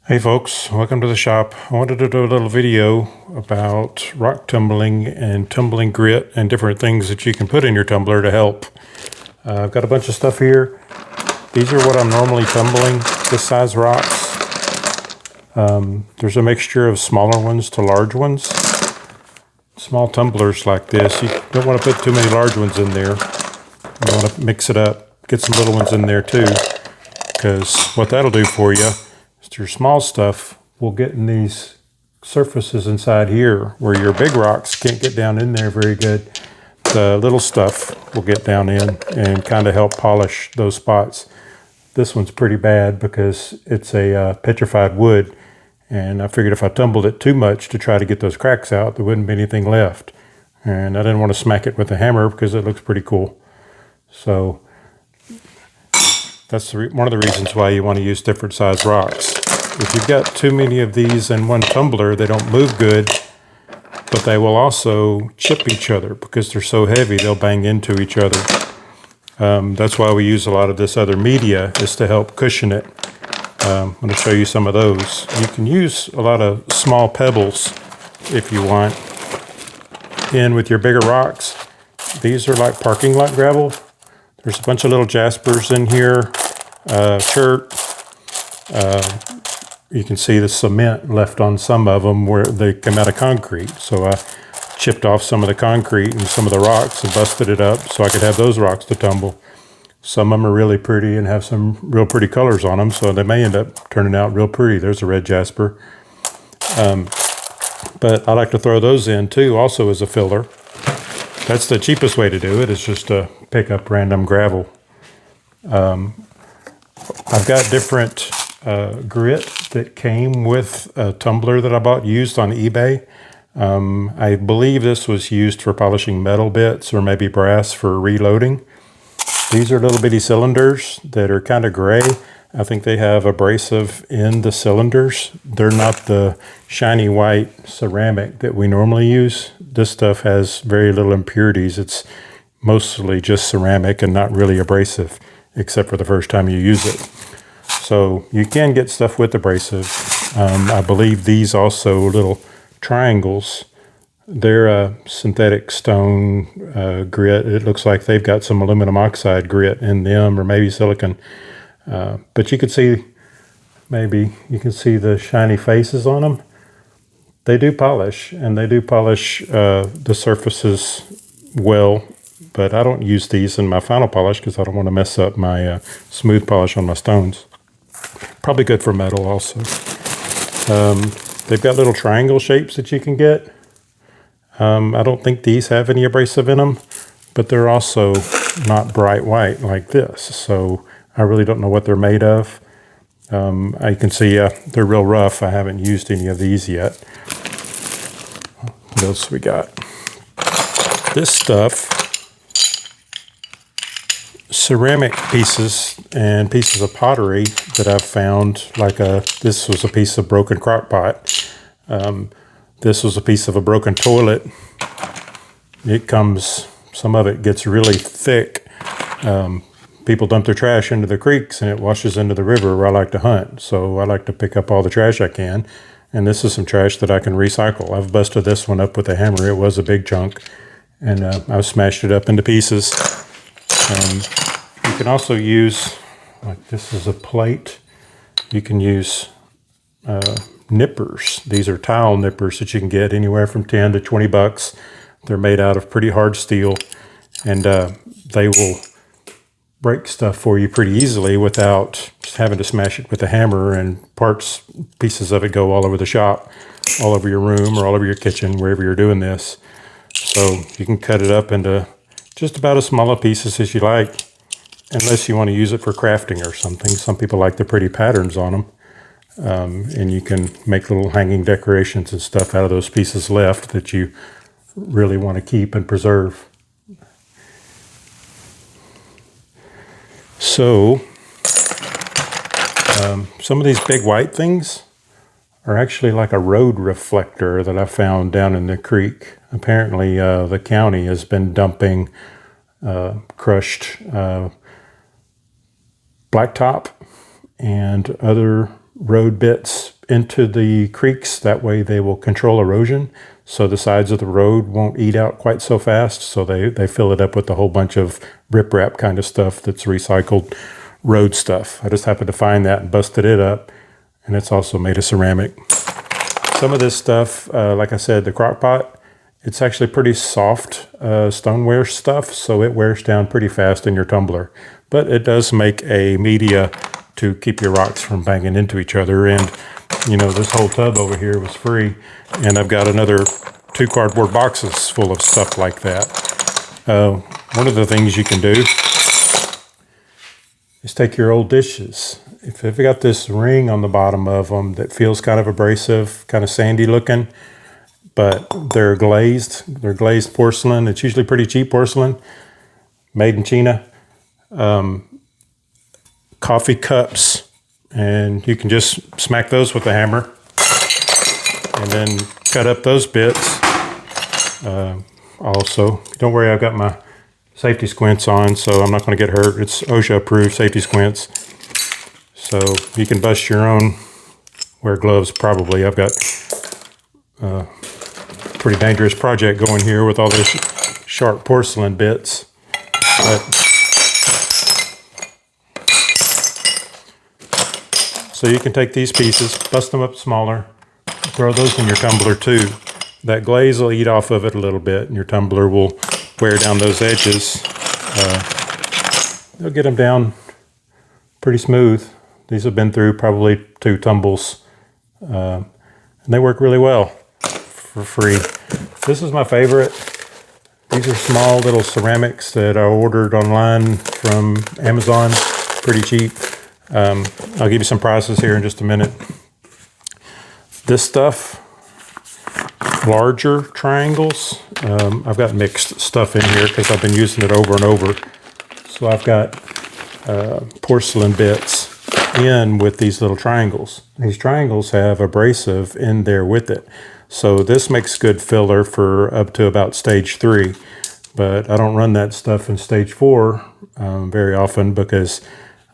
Hey folks, welcome to the shop. I wanted to do a little video about rock tumbling and tumbling grit and different things that you can put in your tumbler to help. I've got a bunch of stuff here. These are what I'm normally tumbling, this size rocks. There's a mixture of smaller ones to large ones. Small tumblers like this, you don't want to put too many large ones in there. You want to mix it up, get some little ones in there too, because what that'll do for you, your small stuff will get in these surfaces inside here where your big rocks can't get down in there very good. The little stuff will get down in and kind of help polish those spots. This one's pretty bad because it's a petrified wood, and I figured if I tumbled it too much to try to get those cracks out, there wouldn't be anything left. And I didn't want to smack it with a hammer because it looks pretty cool. So that's one of the reasons why you want to use different size rocks. If you've got too many of these in one tumbler, they don't move good, but they will also chip each other because they're so heavy, they'll bang into each other. That's why we use a lot of this other media, is to help cushion it. I'm going to show you some of those. You can use a lot of small pebbles if you want in with your bigger rocks. These are like parking lot gravel. There's a bunch of little jaspers in here, chert. You can see the cement left on some of them where they come out of concrete. So I chipped off some of the concrete and some of the rocks and busted it up so I could have those rocks to tumble. Some of them are really pretty and have some real pretty colors on them, so they may end up turning out real pretty. There's a red jasper. But I like to throw those in too, also as a filler. That's the cheapest way to do it, is just to pick up random gravel. I've got different grit that came with a tumbler that I bought used on eBay. I believe this was used for polishing metal bits or maybe brass for reloading. These are little bitty cylinders that are kind of gray. I think they have abrasive in the cylinders. They're not the shiny white ceramic that we normally use. This stuff has very little impurities. It's mostly just ceramic and not really abrasive, except for the first time you use it. So you can get stuff with abrasive. I believe these also little triangles, they're a synthetic stone grit. It looks like they've got some aluminum oxide grit in them, or maybe silicon. But you can see, maybe you can see the shiny faces on them. They do polish, and they do polish the surfaces well, but I don't use these in my final polish because I don't want to mess up my smooth polish on my stones. Probably good for metal also. They've got little triangle shapes that you can get. I don't think these have any abrasive in them, but they're also not bright white like this. So I really don't know what they're made of. I can see they're real rough. I haven't used any of these yet. What else we got? This stuff, ceramic pieces and pieces of pottery that I've found, like this was a piece of broken crock pot. This was a piece of a broken toilet. Some of it gets really thick. People dump their trash into the creeks and it washes into the river where I like to hunt. So I like to pick up all the trash I can. And this is some trash that I can recycle. I've busted this one up with a hammer. It was a big chunk. And I've smashed it up into pieces. You can also use, like this is a plate. You can use nippers. These are tile nippers that you can get anywhere from 10 to 20 bucks. They're made out of pretty hard steel, and they will break stuff for you pretty easily without just having to smash it with a hammer, and pieces of it go all over the shop, all over your room or all over your kitchen, wherever you're doing this. So you can cut it up into just about as small a pieces as you like, unless you want to use it for crafting or something. Some people like the pretty patterns on them. And you can make little hanging decorations and stuff out of those pieces left that you really want to keep and preserve. So, some of these big white things are actually like a road reflector that I found down in the creek. Apparently, the county has been dumping crushed blacktop and other road bits into the creeks. That way they will control erosion, so the sides of the road won't eat out quite so fast. So they fill it up with a whole bunch of riprap kind of stuff that's recycled road stuff. I just happened to find that and busted it up, and it's also made of ceramic. Some of this stuff, like I said, the crock pot, it's actually pretty soft stoneware stuff, so it wears down pretty fast in your tumbler. But it does make a media to keep your rocks from banging into each other. And, you know, this whole tub over here was free, and I've got another 2 cardboard boxes full of stuff like that. One of the things you can do is take your old dishes. If you've got this ring on the bottom of them that feels kind of abrasive, kind of sandy looking, but they're glazed porcelain. It's usually pretty cheap porcelain, made in China. Coffee cups, and you can just smack those with a hammer and then cut up those bits. Also, don't worry, I've got my safety squints on, so I'm not going to get hurt. It's OSHA approved safety squints, so you can bust your own. Wear gloves probably. I've got a pretty dangerous project going here with all this sharp porcelain bits. But so you can take these pieces, bust them up smaller, throw those in your tumbler too. That glaze will eat off of it a little bit, and your tumbler will wear down those edges. They'll get them down pretty smooth. These have been through probably 2 tumbles, and they work really well for free. This is my favorite. These are small little ceramics that I ordered online from Amazon, pretty cheap. I'll give you some prices here in just a minute. This stuff, larger triangles. I've got mixed stuff in here because I've been using it over and over. So I've got porcelain bits in with these little triangles. These triangles have abrasive in there with it. So this makes good filler for up to about stage 3. But I don't run that stuff in stage 4 very often because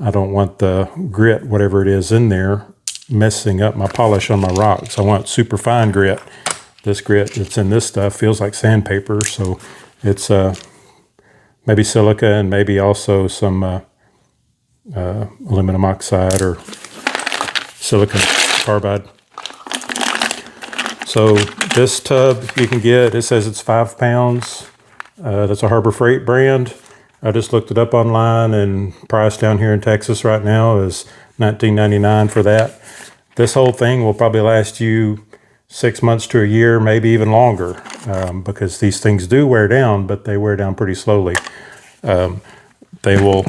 I don't want the grit, whatever it is in there, messing up my polish on my rocks. I want super fine grit. This grit that's in this stuff feels like sandpaper, so it's maybe silica and maybe also some aluminum oxide or silicon carbide. So this tub you can get, it says it's 5 pounds. That's a Harbor Freight brand. I just looked it up online, and price down here in Texas right now is $19.99 for that. This whole thing will probably last you 6 months to a year, maybe even longer, because these things do wear down, but they wear down pretty slowly. They will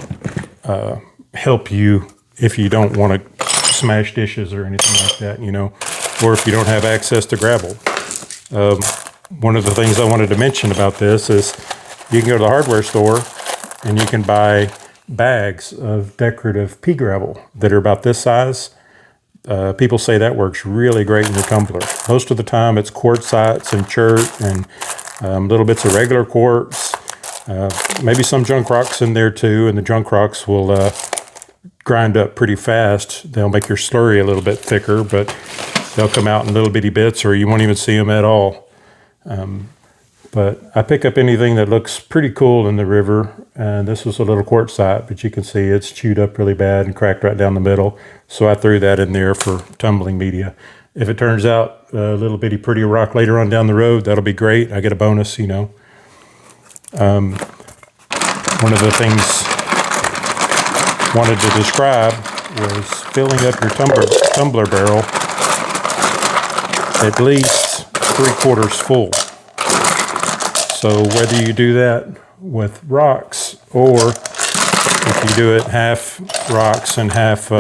help you if you don't want to smash dishes or anything like that, you know, or if you don't have access to gravel. One of the things I wanted to mention about this is you can go to the hardware store and you can buy bags of decorative pea gravel that are about this size. People say that works really great in your tumbler. Most of the time it's quartzites and chert and little bits of regular quartz. Maybe some junk rocks in there too, and the junk rocks will grind up pretty fast. They'll make your slurry a little bit thicker, but they'll come out in little bitty bits or you won't even see them at all. But I pick up anything that looks pretty cool in the river, and this was a little quartzite, but you can see it's chewed up really bad and cracked right down the middle. So I threw that in there for tumbling media. If it turns out a little bitty pretty rock later on down the road, that'll be great. I get a bonus, you know. One of the things I wanted to describe was filling up your tumbler barrel at least 3/4 full. So whether you do that with rocks or if you do it half rocks and half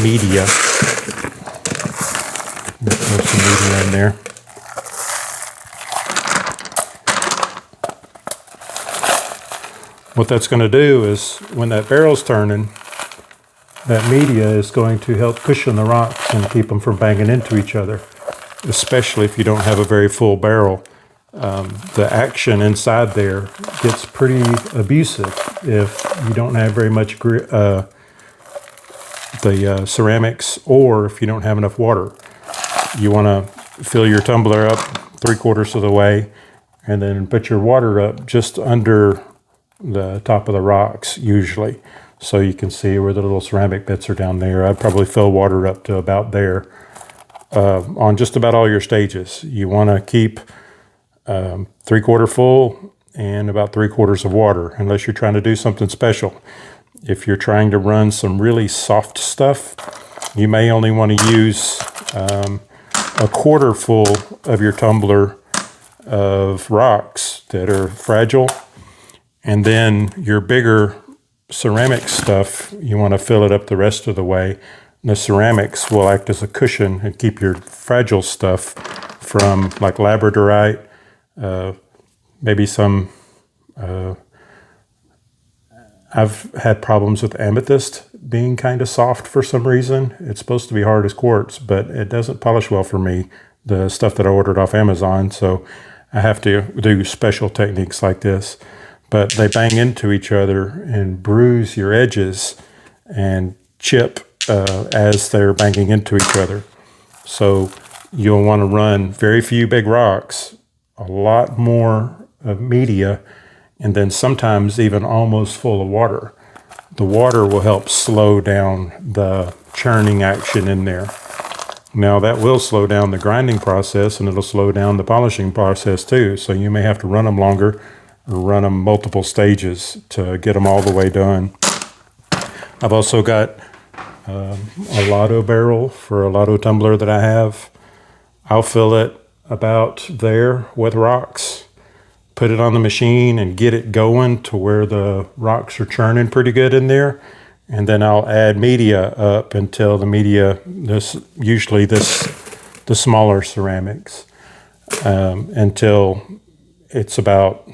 media, there's some media in there. What that's going to do is when that barrel's turning, that media is going to help cushion the rocks and keep them from banging into each other, especially if you don't have a very full barrel. The action inside there gets pretty abusive if you don't have very much the ceramics, or if you don't have enough water, you want to fill your tumbler up 3/4 of the way, and then put your water up just under the top of the rocks usually, so you can see where the little ceramic bits are down there. I'd probably fill water up to about there on just about all your stages. You want to keep 3/4 full and about 3/4 of water, unless you're trying to do something special. If you're trying to run some really soft stuff, you may only want to use 1/4 full of your tumbler of rocks that are fragile, and then your bigger ceramic stuff, you want to fill it up the rest of the way. And the ceramics will act as a cushion and keep your fragile stuff from, like labradorite, maybe some, I've had problems with amethyst being kind of soft for some reason. It's supposed to be hard as quartz, but it doesn't polish well for me, the stuff that I ordered off Amazon, so I have to do special techniques like this. But they bang into each other and bruise your edges and chip as they're banging into each other. So you'll want to run very few big rocks, a lot more of media, and then sometimes even almost full of water. The water will help slow down the churning action in there. Now that will slow down the grinding process, and it'll slow down the polishing process too. So you may have to run them longer, or run them multiple stages to get them all the way done. I've also got a Lotto barrel for a Lotto tumbler that I have. I'll fill it about there with rocks, put it on the machine and get it going to where the rocks are churning pretty good in there. And then I'll add media up until the media, usually the smaller ceramics, until it's about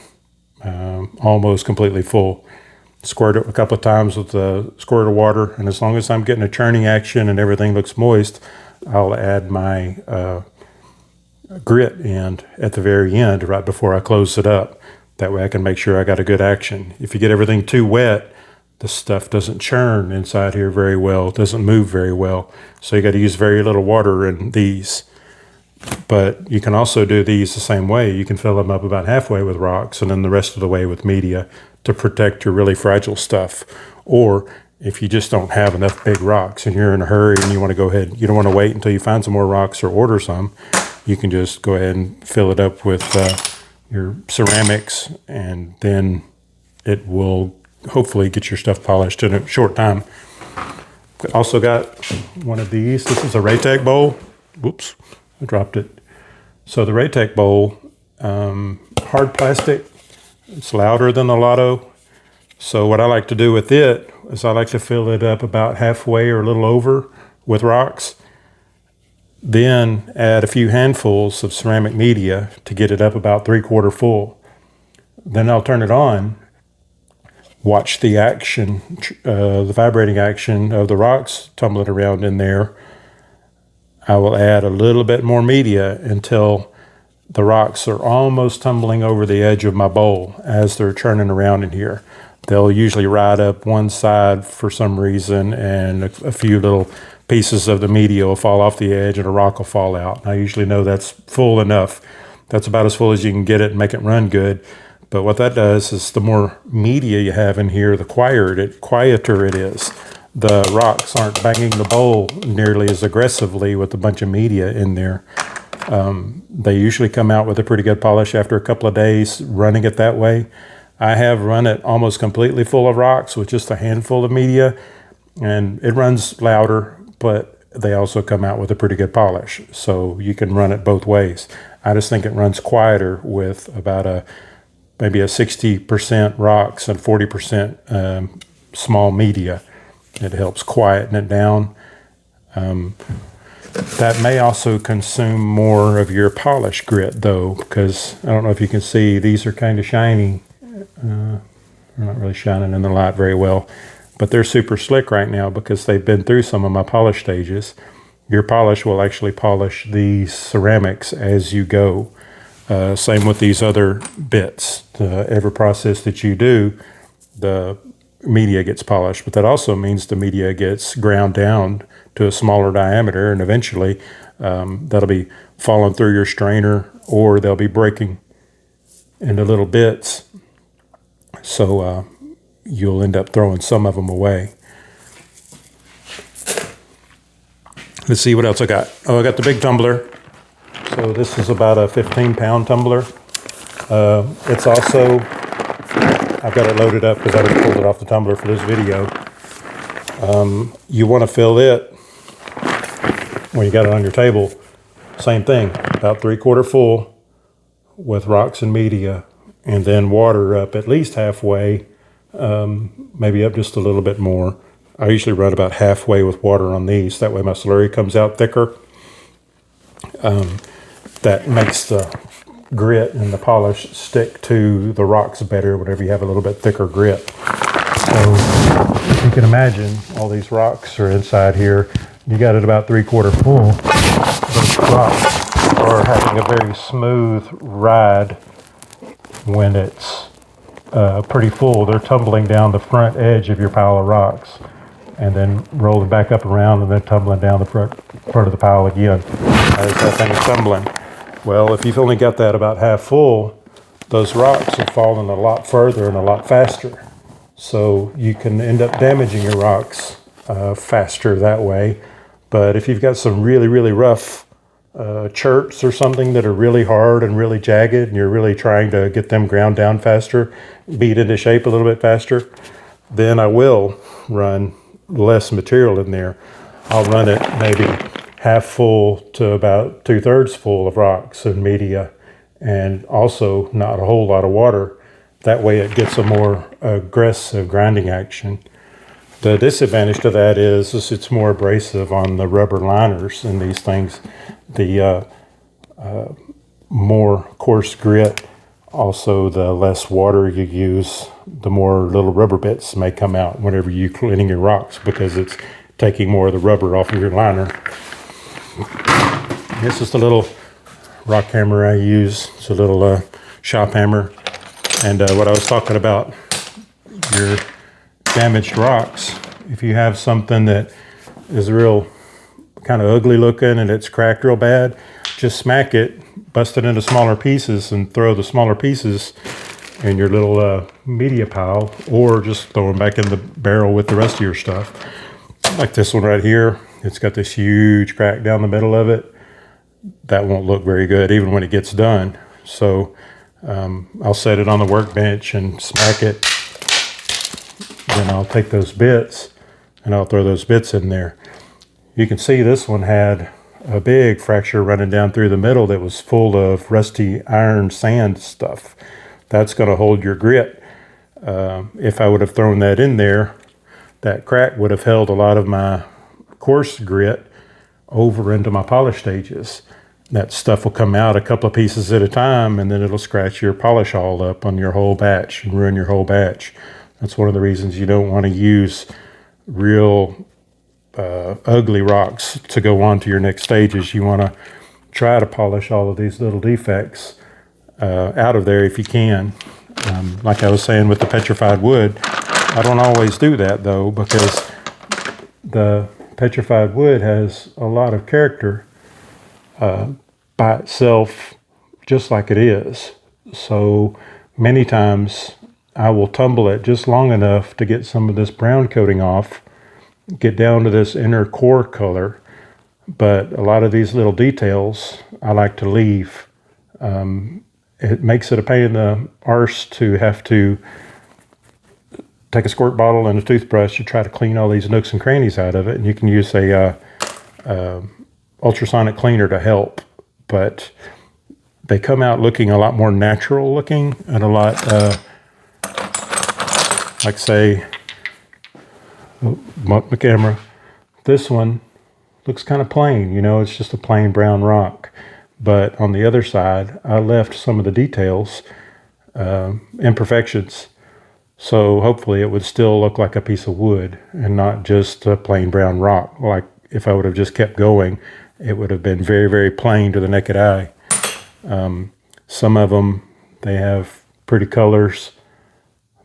almost completely full. Squirt it a couple of times with a squirt of water, and as long as I'm getting a churning action and everything looks moist, I'll add my grit end at the very end, right before I close it up. That way I can make sure I got a good action. If you get everything too wet, the stuff doesn't churn inside here very well, it doesn't move very well. So you got to use very little water in these. But you can also do these the same way. You can fill them up about halfway with rocks and then the rest of the way with media to protect your really fragile stuff. Or if you just don't have enough big rocks and you're in a hurry and you want to go ahead, you don't want to wait until you find some more rocks or order some, you can just go ahead and fill it up with your ceramics, and then it will hopefully get your stuff polished in a short time. Also got one of these. This is a Raytech bowl. Whoops, I dropped it. So the Raytech bowl, hard plastic. It's louder than the Lotto. So what I like to do with it is I like to fill it up about halfway or a little over with rocks. Then add a few handfuls of ceramic media to get it up about 3/4 full. Then I'll turn it on, watch the action, the vibrating action of the rocks tumbling around in there. I will add a little bit more media until the rocks are almost tumbling over the edge of my bowl as they're churning around in here. They'll usually ride up one side for some reason, and a few little pieces of the media will fall off the edge and a rock will fall out. And I usually know that's full enough. That's about as full as you can get it and make it run good. But what that does is the more media you have in here, the quieter it is. The rocks aren't banging the bowl nearly as aggressively with a bunch of media in there. They usually come out with a pretty good polish after a couple of days running it that way. I have run it almost completely full of rocks with just a handful of media, and it runs louder, but they also come out with a pretty good polish. So you can run it both ways. I just think it runs quieter with about maybe a 60% rocks and 40% small media. It helps quieten it down. That may also consume more of your polish grit though, because I don't know if you can see, these are kind of shiny. They're not really shining in the light very well, but they're super slick right now because they've been through some of my polish stages. Your polish will actually polish these ceramics as you go. Same with these other bits. Every process that you do, media gets polished, but that also means the media gets ground down to a smaller diameter, and eventually that'll be falling through your strainer, or they'll be breaking into little bits. So you'll end up throwing some of them away. Let's see what else I got. Oh, I got the big tumbler. So this is about a 15-pound tumbler. It's also, I've got it loaded up because I just pulled it off the tumbler for this video. You want to fill it when you got it on your table. Same thing, about 3/4 full with rocks and media, and then water up at least halfway, maybe up just a little bit more. I usually run about halfway with water on these. That way my slurry comes out thicker. That makes the grit and the polish stick to the rocks better whenever you have a little bit thicker grit. So if you can imagine, all these rocks are inside here. You got it about 3/4 full. Those rocks are having a very smooth ride when it's pretty full. They're tumbling down the front edge of your pile of rocks and then rolling back up around and then tumbling down the front of the pile again as that thing is tumbling. Well, if you've only got that about half full, those rocks are falling a lot further and a lot faster. So you can end up damaging your rocks faster that way. But if you've got some really, really rough chirps or something that are really hard and really jagged, and you're really trying to get them ground down faster, beat into shape a little bit faster, then I will run less material in there. I'll run it maybe half full to about 2/3 full of rocks and media, and also not a whole lot of water. That way it gets a more aggressive grinding action. The disadvantage to that is it's more abrasive on the rubber liners in these things. The more coarse grit, also the less water you use, the more little rubber bits may come out whenever you're cleaning your rocks, because it's taking more of the rubber off of your liner. This is the little rock hammer I use. It's a little shop hammer. And what I was talking about, your damaged rocks, if you have something that is real kind of ugly looking and it's cracked real bad, just smack it, bust it into smaller pieces, and throw the smaller pieces in your little media pile, or just throw them back in the barrel with the rest of your stuff. Like this one right here, it's got this huge crack down the middle of it. That won't look very good even when it gets done. So I'll set it on the workbench and smack it. Then I'll take those bits and I'll throw those bits in there. You can see this one had a big fracture running down through the middle that was full of rusty iron sand stuff. That's going to hold your grit. If I would have thrown that in there, that crack would have held a lot of my coarse grit over into my polish stages. That stuff will come out a couple of pieces at a time, and then it'll scratch your polish all up on your whole batch and ruin your whole batch. That's one of the reasons you don't want to use real ugly rocks to go on to your next stages. You want to try to polish all of these little defects out of there if you can. Like I was saying with the petrified wood, I don't always do that though, because the petrified wood has a lot of character by itself, just like it is. So many times I will tumble it just long enough to get some of this brown coating off, get down to this inner core color. But a lot of these little details I like to leave. It makes it a pain in the arse to have to take a squirt bottle and a toothbrush to try to clean all these nooks and crannies out of it. And you can use a ultrasonic cleaner to help, but they come out looking a lot more natural looking and a lot, like say, bump the camera. This one looks kind of plain, you know, it's just a plain brown rock. But on the other side, I left some of the details, imperfections. So hopefully it would still look like a piece of wood and not just a plain brown rock. Like if I would have just kept going, it would have been very, very plain to the naked eye. Some of them, they have pretty colors,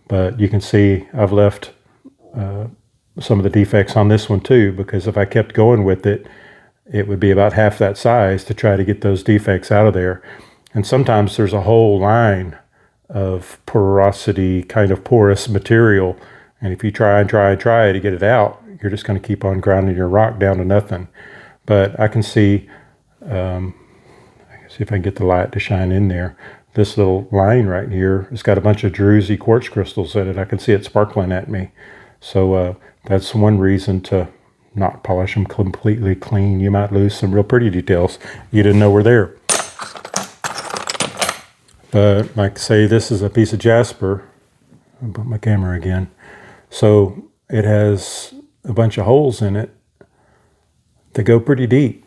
but you can see I've left some of the defects on this one too, because if I kept going with it, it would be about half that size to try to get those defects out of there. And sometimes there's a whole line of porosity, kind of porous material. And if you try and try and try to get it out, you're just going to keep on grinding your rock down to nothing. But I can see, see if I can get the light to shine in there. This little line right here, it's got a bunch of druzy quartz crystals in it. I can see it sparkling at me. So that's one reason to not polish them completely clean. You might lose some real pretty details you didn't know were there. But like say this is a piece of jasper. I'll put my camera again. So it has a bunch of holes in it that go pretty deep.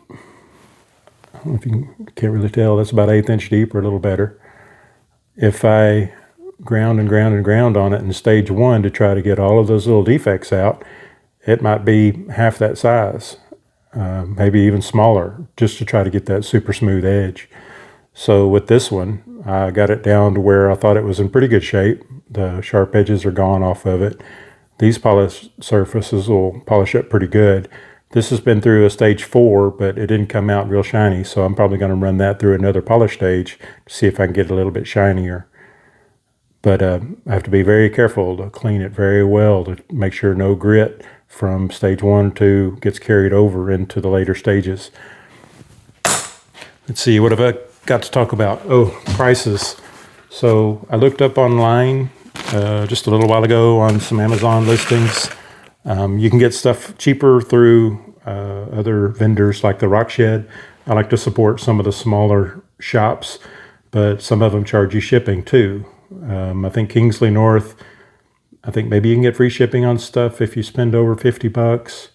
I don't know if you can't really tell. That's about 1/8 inch deep or a little better. If I ground and ground and ground on it in stage 1 to try to get all of those little defects out, it might be half that size, maybe even smaller, just to try to get that super smooth edge. So with this one, I got it down to where I thought it was in pretty good shape. The sharp edges are gone off of it. These polished surfaces will polish up pretty good. This has been through a stage 4, but it didn't come out real shiny, so I'm probably going to run that through another polish stage to see if I can get it a little bit shinier. But I have to be very careful to clean it very well to make sure no grit from stage 1 or 2 gets carried over into the later stages. Let's see, what have I got to talk about? Oh, prices. So I looked up online just a little while ago on some Amazon listings. You can get stuff cheaper through other vendors like the Rock Shed. I like to support some of the smaller shops, but some of them charge you shipping too. I think Kingsley North, I think maybe you can get free shipping on stuff if you spend over $50.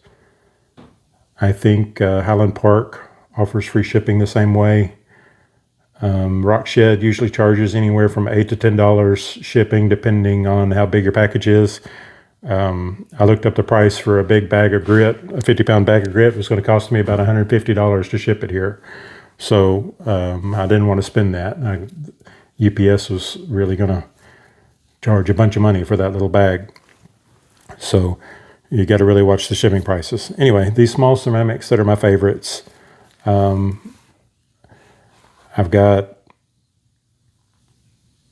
I think Highland Park offers free shipping the same way. Rock Shed usually charges anywhere from $8 to $10 shipping depending on how big your package is. I looked up the price for a big bag of grit. A 50-pound bag of grit was going to cost me about $150 to ship it here. So I didn't want to spend that. UPS was really going to charge a bunch of money for that little bag. So you got to really watch the shipping prices. Anyway, these small ceramics that are my favorites. I've got